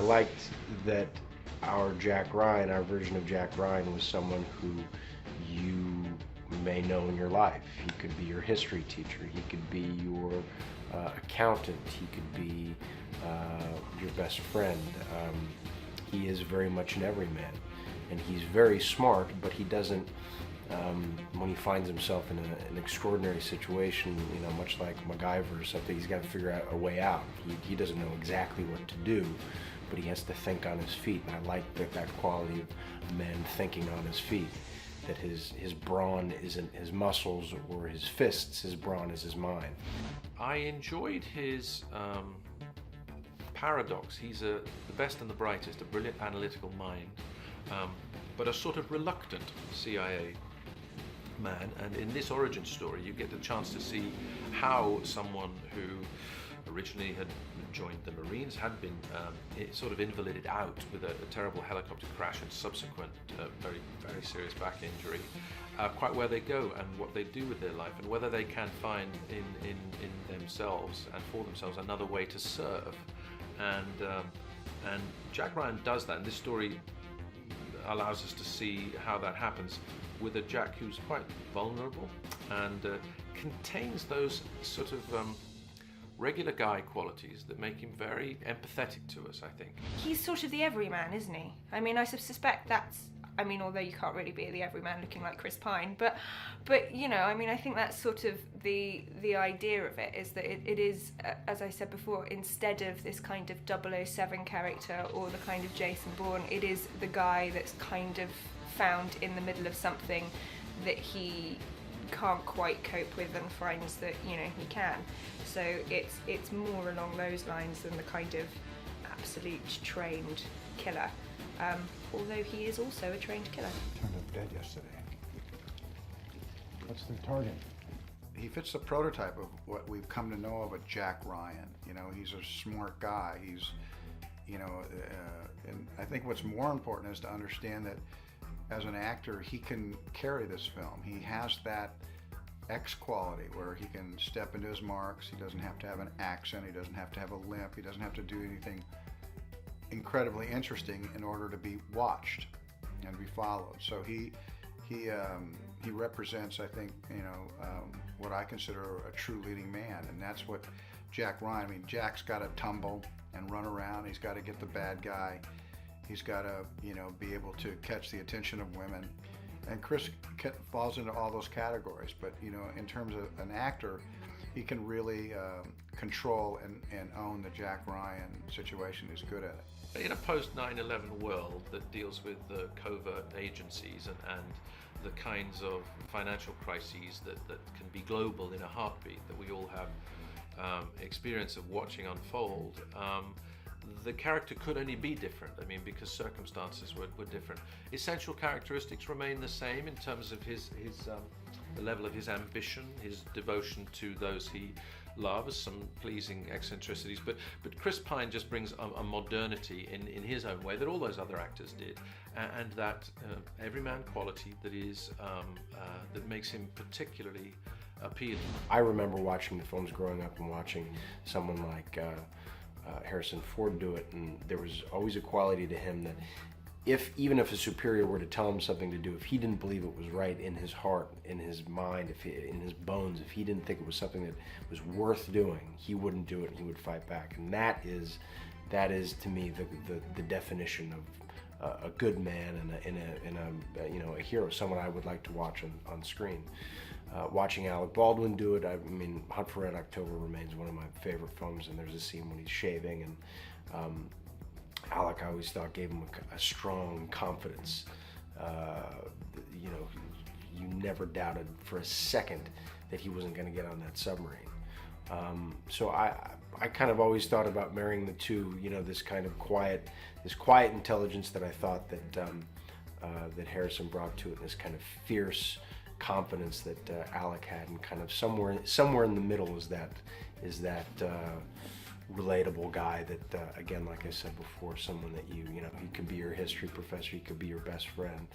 liked that our Jack Ryan, our version of Jack Ryan, was someone who you may know in your life. He could be your history teacher, he could be your accountant, he could be your best friend. He is very much an everyman, and he's very smart, but he doesn't, when he finds himself in an extraordinary situation, you know, much like MacGyver or something, he's got to figure out a way out. He doesn't know exactly what to do, but he has to think on his feet, and I like that quality of man thinking on his feet, that his brawn isn't his muscles or his fists, his brawn is his mind. I enjoyed his paradox. He's the best and the brightest, a brilliant analytical mind, but a sort of reluctant CIA man. And in this origin story, you get the chance to see how someone who originally had joined the Marines had been sort of invalided out with a terrible helicopter crash and subsequent very, very serious back injury, quite where they go and what they do with their life, and whether they can find in themselves and for themselves another way to serve. And Jack Ryan does that, and this story allows us to see how that happens with a Jack who's quite vulnerable and contains those sort of regular guy qualities that make him very empathetic to us, I think. He's sort of the everyman, isn't he? I mean, I suspect that's, I mean, although you can't really be the everyman looking like Chris Pine, but you know, I mean, I think that's sort of the idea of it, is that it is, as I said before, instead of this kind of 007 character or the kind of Jason Bourne, it is the guy that's kind of found in the middle of something that he can't quite cope with and finds that, you know, he can. So it's more along those lines than the kind of absolute trained killer. Although he is also a trained killer. Turned up dead yesterday. What's the target? He fits the prototype of what we've come to know of a Jack Ryan. You know, he's a smart guy. He's, you know, and I think what's more important is to understand that as an actor, he can carry this film. He has that X quality where he can step into his marks. He doesn't have to have an accent. He doesn't have to have a limp. He doesn't have to do anything incredibly interesting in order to be watched and be followed. So he represents, I think, you know, what I consider a true leading man, and that's what Jack Ryan. I mean, Jack's got to tumble and run around. He's got to get the bad guy. He's got to, you know, be able to catch the attention of women. And Chris falls into all those categories. But, you know, in terms of an actor, he can really control and own the Jack Ryan situation. He's good at it. In a post 9/11 world that deals with the covert agencies and the kinds of financial crises that can be global in a heartbeat that we all have experience of watching unfold, the character could only be different. I mean, because circumstances were different. Essential characteristics remain the same in terms of the level of his ambition, his devotion to those he loves, some pleasing eccentricities. But Chris Pine just brings a modernity in his own way that all those other actors did, and that everyman quality that is that makes him particularly appealing. I remember watching the films growing up and watching someone like Harrison Ford do it, and there was always a quality to him that even if a superior were to tell him something to do, if he didn't believe it was right in his heart, in his mind, in his bones, if he didn't think it was something that was worth doing, he wouldn't do it, and he would fight back. And that is to me the definition of a good man and a you know, a hero, someone I would like to watch on screen. Watching Alec Baldwin do it, I mean, Hunt for Red October remains one of my favorite films, and there's a scene when he's shaving, and Alec, I always thought, gave him a strong confidence. You know, you never doubted for a second that he wasn't going to get on that submarine. So I kind of always thought about marrying the two. You know, this kind of quiet intelligence that I thought that Harrison brought to it, and this kind of fierce confidence that Alec had, and kind of somewhere in the middle is that relatable guy that again, like I said before, someone that you know, he could be your history professor, he could be your best friend.